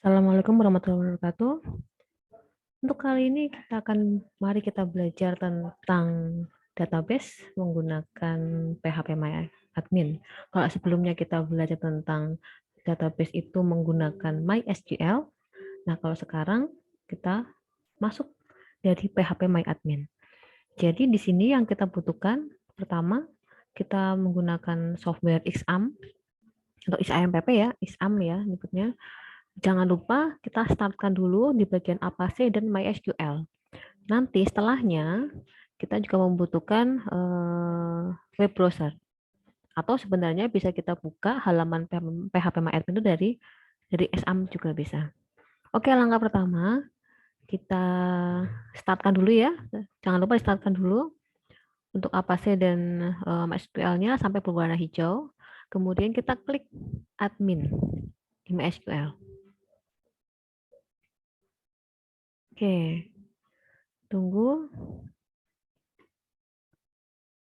Assalamualaikum warahmatullahi wabarakatuh. Untuk kali ini mari kita belajar tentang database menggunakan PHP MyAdmin. Kalau sebelumnya kita belajar tentang database itu menggunakan MySQL, nah kalau sekarang kita masuk dari PHP MyAdmin. Jadi di sini yang kita butuhkan pertama kita menggunakan software XAMPP atau XAMPP ya, XAMPP ya nyebutnya. Jangan lupa kita startkan dulu di bagian APC dan MySQL. Nanti setelahnya kita juga membutuhkan web browser. Atau sebenarnya bisa kita buka halaman PHP MyAdmin itu dari XAMPP juga bisa. Oke, langkah pertama kita startkan dulu ya. Jangan lupa di startkan dulu untuk APC dan MySQL-nya sampai berwarna hijau. Kemudian kita klik admin di MySQL. Oke, tunggu.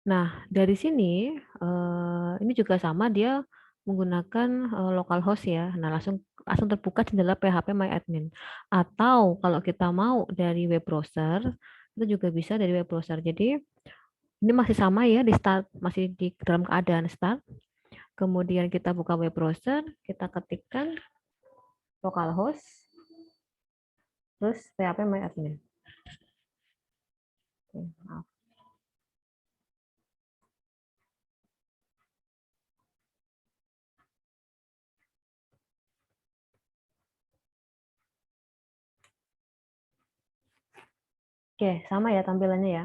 Nah, dari sini ini juga sama dia menggunakan localhost ya. Nah, langsung langsung terbuka jendela PHP MyAdmin. Atau kalau kita mau dari web browser, itu juga bisa dari web browser. Jadi ini masih sama ya di start, masih di dalam keadaan start. Kemudian kita buka web browser, kita ketikkan localhost, terus PHP MyAdmin. Oke, maaf. Oke, sama ya tampilannya ya.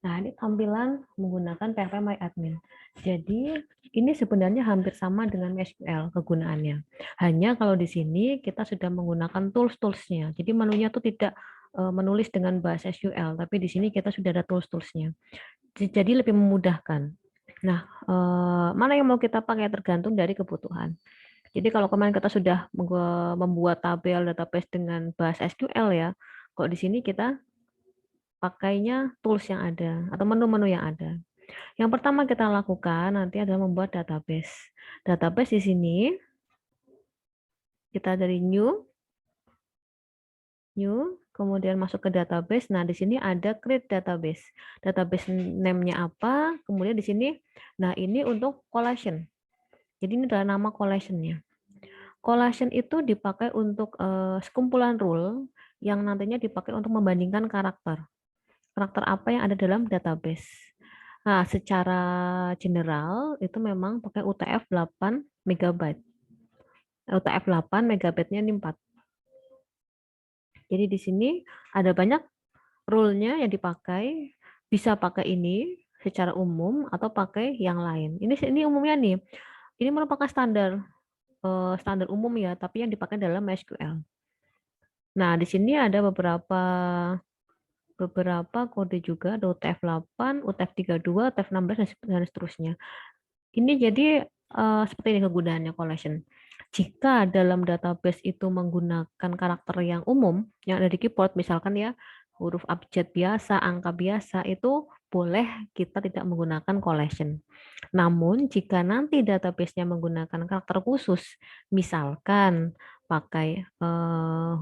Nah, ini tampilan menggunakan PHP MyAdmin. Jadi, ini sebenarnya hampir sama dengan SQL kegunaannya. Hanya kalau di sini kita sudah menggunakan tools-toolsnya. Jadi, menunya itu tidak menulis dengan bahasa SQL, tapi di sini kita sudah ada tools-toolsnya. Jadi, lebih memudahkan. Nah, mana yang mau kita pakai tergantung dari kebutuhan. Jadi, kalau kemarin kita sudah membuat tabel database dengan bahasa SQL ya, kok di sini kita pakainya tools yang ada atau menu-menu yang ada. Yang pertama kita lakukan nanti adalah membuat database. Database di sini kita dari new, kemudian masuk ke database. Nah, di sini ada create database. Database name-nya apa? Kemudian di sini, nah ini untuk collection. Jadi ini adalah nama collection-nya. Collection itu dipakai untuk sekumpulan rule yang nantinya dipakai untuk membandingkan karakter. Karakter apa yang ada dalam database. Nah, secara general itu memang pakai UTF 8 MB. UTF 8 MB-nya ini 4. Jadi di sini ada banyak rule-nya yang dipakai, bisa pakai ini secara umum atau pakai yang lain. Ini umumnya nih. Ini merupakan standar umum ya, tapi yang dipakai dalam MySQL. Nah, di sini ada beberapa kode juga, ada UTF-8, UTF-32, UTF-16, dan seterusnya. Ini jadi seperti ini kegunaannya collection. Jika dalam database itu menggunakan karakter yang umum, yang ada di keyboard, misalkan ya, huruf abjad biasa, angka biasa, itu boleh kita tidak menggunakan collection. Namun, jika nanti database-nya menggunakan karakter khusus, misalkan pakai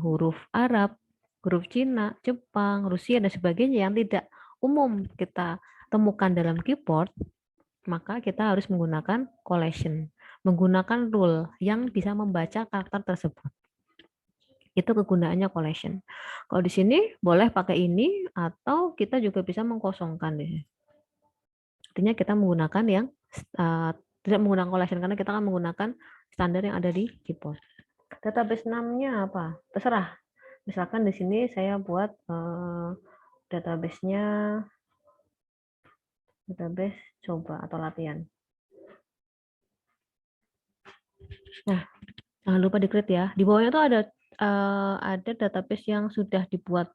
huruf Arab, huruf Cina, Jepang, Rusia, dan sebagainya yang tidak umum kita temukan dalam keyboard, maka kita harus menggunakan collection, menggunakan rule yang bisa membaca karakter tersebut. Itu kegunaannya collection. Kalau di sini boleh pakai ini atau kita juga bisa mengkosongkan deh. Artinya kita menggunakan yang tidak menggunakan collection karena kita akan menggunakan standar yang ada di keyboard. Database namanya apa? Terserah. Misalkan di sini saya buat database-nya database coba atau latihan. Nah, jangan lupa di-create ya. Di bawahnya tuh ada database yang sudah dibuat.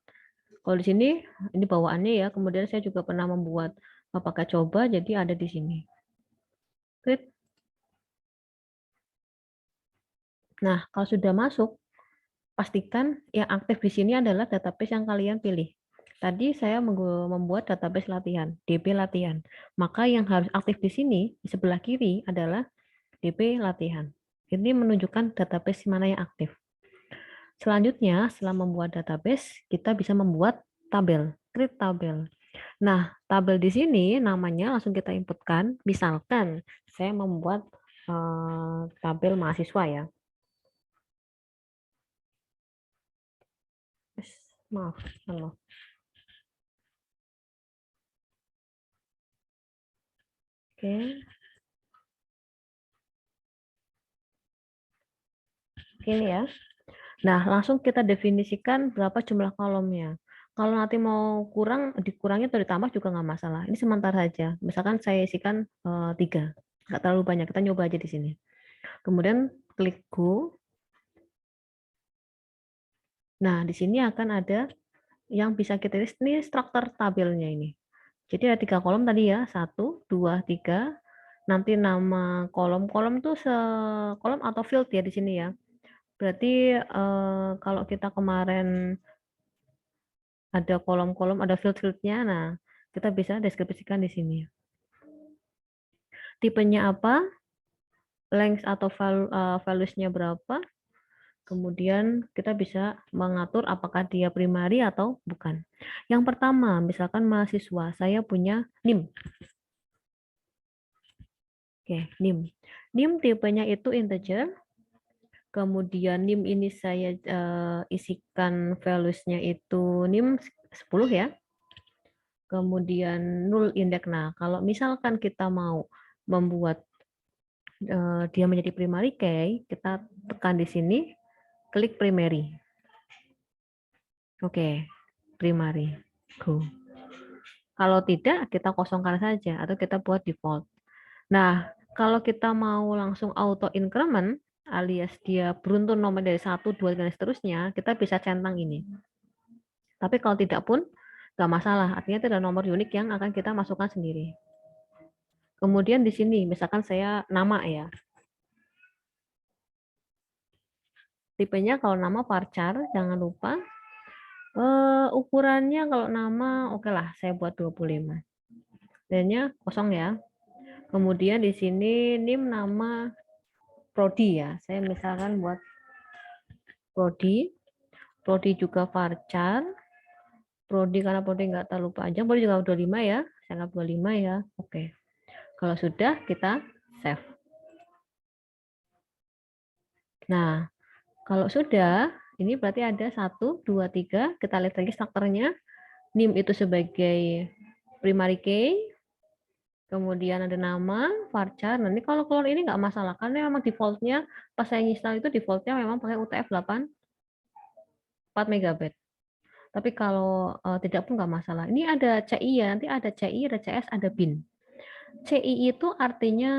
Kalau di sini ini bawaannya ya. Kemudian saya juga pernah membuat pakai coba, jadi ada di sini. Create. Nah, kalau sudah masuk, pastikan yang aktif di sini adalah database yang kalian pilih. Tadi saya membuat database latihan, DB latihan. Maka yang harus aktif di sini, di sebelah kiri adalah DB latihan. Ini menunjukkan database mana yang aktif. Selanjutnya, setelah membuat database, kita bisa membuat tabel, create tabel. Nah, tabel di sini namanya langsung kita inputkan. Misalkan saya membuat tabel mahasiswa ya. Maaf, maaf. Oke, ini ya. Nah, langsung kita definisikan berapa jumlah kolomnya. Kalau nanti mau kurang, dikurangi atau ditambah juga nggak masalah. Ini sementara saja. Misalkan saya isikan 3. Nggak terlalu banyak. Kita nyoba aja di sini. Kemudian klik Go. Nah, di sini akan ada yang bisa kita list. Ini struktur tabelnya ini. Jadi ada 3 kolom tadi ya. 1, 2, 3. Nanti nama kolom-kolom tuh kolom atau field ya di sini ya. Berarti kalau kita kemarin ada kolom-kolom, ada field-fieldnya. Nah, kita bisa deskripsikan di sini. Tipenya apa, length atau values-nya berapa, kemudian kita bisa mengatur apakah dia primary atau bukan. Yang pertama, misalkan mahasiswa, saya punya NIM. Oke, NIM. NIM tipenya itu integer, kemudian NIM ini saya isikan values-nya itu NIM 10 ya. Kemudian null index. Nah, kalau misalkan kita mau membuat dia menjadi primary key, kita tekan di sini, klik primary. Oke, primary. Go. Kalau tidak, kita kosongkan saja atau kita buat default. Nah, kalau kita mau langsung auto increment alias dia beruntun nomor dari 1, 2, dan seterusnya, kita bisa centang ini. Tapi kalau tidak pun, nggak masalah. Artinya itu adalah nomor unik yang akan kita masukkan sendiri. Kemudian di sini, misalkan saya nama ya. Tipenya kalau nama varchar, jangan lupa. Ukurannya kalau nama, oke lah, saya buat 25. Dan-nya kosong ya. Kemudian di sini NIM nama prodi ya. Saya misalkan buat prodi. Prodi juga varchar. Prodi karena prodi nggak terlalu panjang, prodi juga 25 ya. Saya anggap 25 ya. Oke. Kalau sudah, kita save. Nah, kalau sudah, ini berarti ada 1, 2, 3. Kita lihat lagi strukturnya. NIM itu sebagai primary key, kemudian ada nama, varchar. Nanti kalau keluar ini nggak masalah, karena memang defaultnya pas saya install itu defaultnya memang pakai UTF-8 4 MB. Tapi kalau tidak pun nggak masalah. Ini ada CI ya, nanti ada CI, ada CS, ada bin. CI itu artinya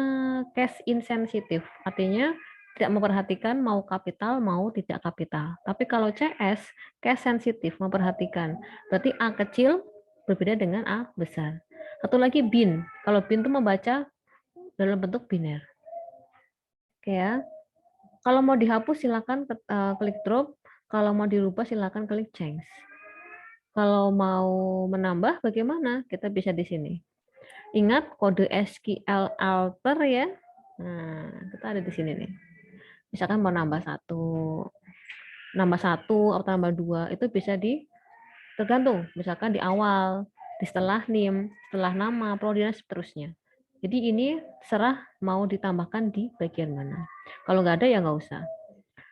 cache insensitive, artinya tidak memperhatikan mau kapital mau tidak kapital. Tapi kalau CS cache sensitif, memperhatikan. Berarti A kecil berbeda dengan A besar. Satu lagi bin. Kalau bin itu membaca dalam bentuk biner. Oke ya. Kalau mau dihapus silakan klik drop. Kalau mau dirubah silakan klik change. Kalau mau menambah bagaimana? Kita bisa di sini. Ingat kode SQL alter ya. Nah, kita ada di sini nih. Misalkan mau nambah satu atau nambah 2 itu bisa tergantung. Misalkan di awal, di setelah NIM, setelah nama, prodi dan seterusnya. Jadi ini serah mau ditambahkan di bagian mana. Kalau nggak ada ya nggak usah.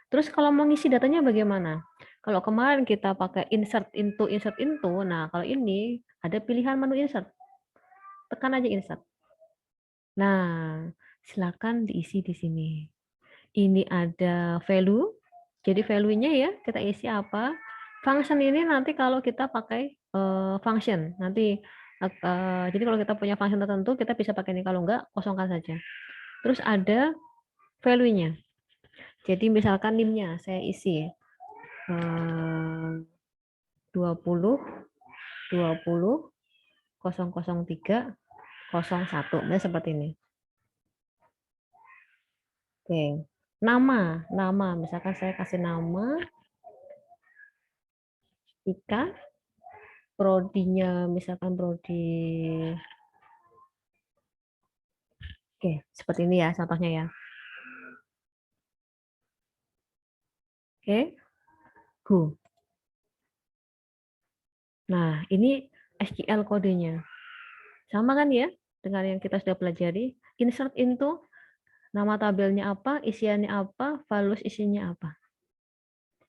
Terus kalau mau ngisi datanya bagaimana? Kalau kemarin kita pakai insert into, nah kalau ini ada pilihan menu insert. Tekan aja insert. Nah, silakan diisi di sini. Ini ada value. Jadi value-nya ya, kita isi apa? Function ini nanti kalau kita pakai function, nanti jadi kalau kita punya function tertentu, kita bisa pakai ini. Kalau enggak, kosongkan saja. Terus ada value-nya. Jadi misalkan NIM-nya saya isi 20, 20, 003, 01. Nah, seperti ini. Oke. Nama. Misalkan saya kasih nama Ika, prodinya misalkan prodi. Oke, seperti ini ya contohnya ya. Oke. Go. Nah, ini SQL kodenya. Sama kan ya dengan yang kita sudah pelajari. Insert into, nama tabelnya apa, isiannya apa, values isinya apa.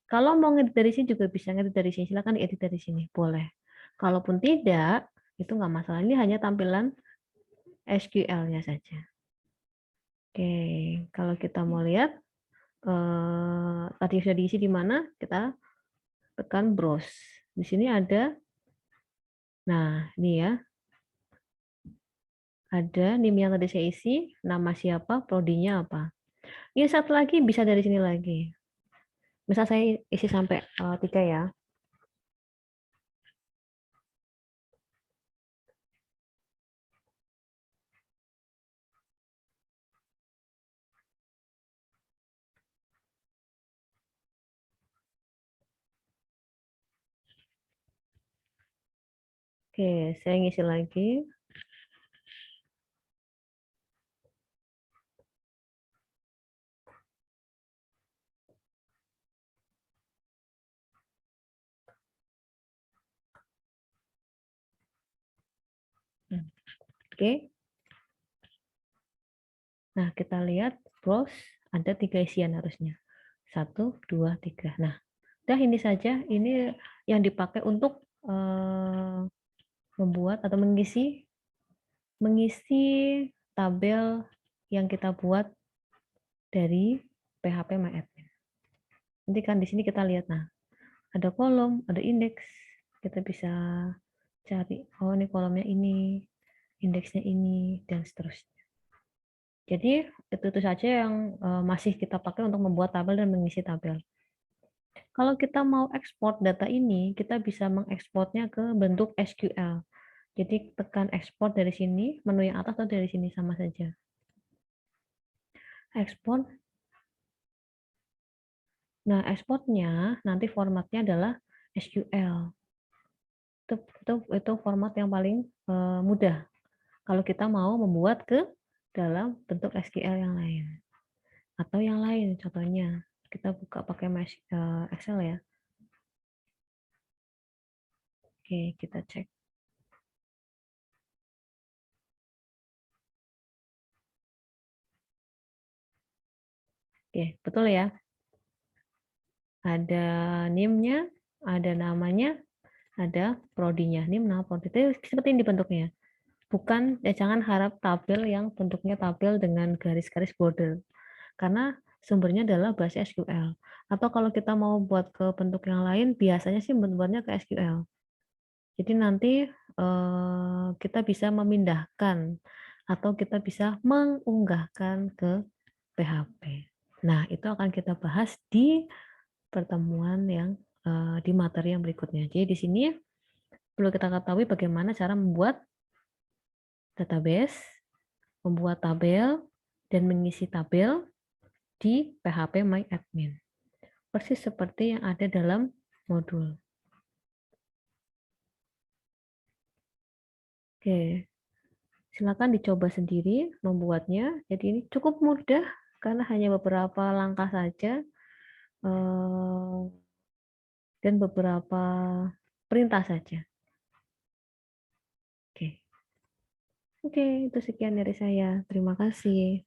Kalau mau ngedit dari sini juga bisa ngedit dari sini. Silakan diedit dari sini, boleh. Kalaupun tidak, itu nggak masalah. Ini hanya tampilan SQL-nya saja. Oke, kalau kita mau lihat tadi sudah diisi di mana, kita tekan browse. Di sini ada, nah ini ya, ada NIM yang tadi saya isi, nama siapa, prodinya apa. Ini satu lagi bisa dari sini lagi. Misal saya isi sampai 3 ya. Oke, saya ngisi lagi. Oke. Nah, kita lihat browse ada 3 isian harusnya. 1, 2, 3. Nah, udah ini saja. Ini yang dipakai untuk membuat atau mengisi tabel yang kita buat dari PHP MyAdmin. Nanti kan di sini kita lihat, nah, ada kolom, ada indeks. Kita bisa cari, oh ini kolomnya ini, indeksnya ini, dan seterusnya. Jadi itu saja yang masih kita pakai untuk membuat tabel dan mengisi tabel. Kalau kita mau ekspor data ini, kita bisa mengekspornya ke bentuk SQL. Jadi tekan ekspor dari sini, menu yang atas atau dari sini sama saja. Ekspor. Nah, ekspornya nanti formatnya adalah SQL. Itu format yang paling mudah. Kalau kita mau membuat ke dalam bentuk SQL yang lain. Atau yang lain, contohnya kita buka pakai Excel ya. Oke, kita cek. Oke, betul ya. Ada NIM-nya, ada namanya, ada prodinya. NIM, nama, prodi. Itu seperti ini bentuknya. Bukan, ya jangan harap tabel yang bentuknya tabel dengan garis-garis border. Karena sumbernya adalah bahasa SQL. Atau kalau kita mau buat ke bentuk yang lain, biasanya sih bentuknya ke SQL. Jadi nanti kita bisa memindahkan atau kita bisa mengunggahkan ke PHP. Nah, itu akan kita bahas di pertemuan yang di materi yang berikutnya. Jadi di sini perlu kita ketahui bagaimana cara membuat database, membuat tabel, dan mengisi tabel di PHP MyAdmin. Persis seperti yang ada dalam modul. Oke, silakan dicoba sendiri membuatnya. Jadi ini cukup mudah karena hanya beberapa langkah saja dan beberapa perintah saja. Oke, oke, itu sekian dari saya. Terima kasih.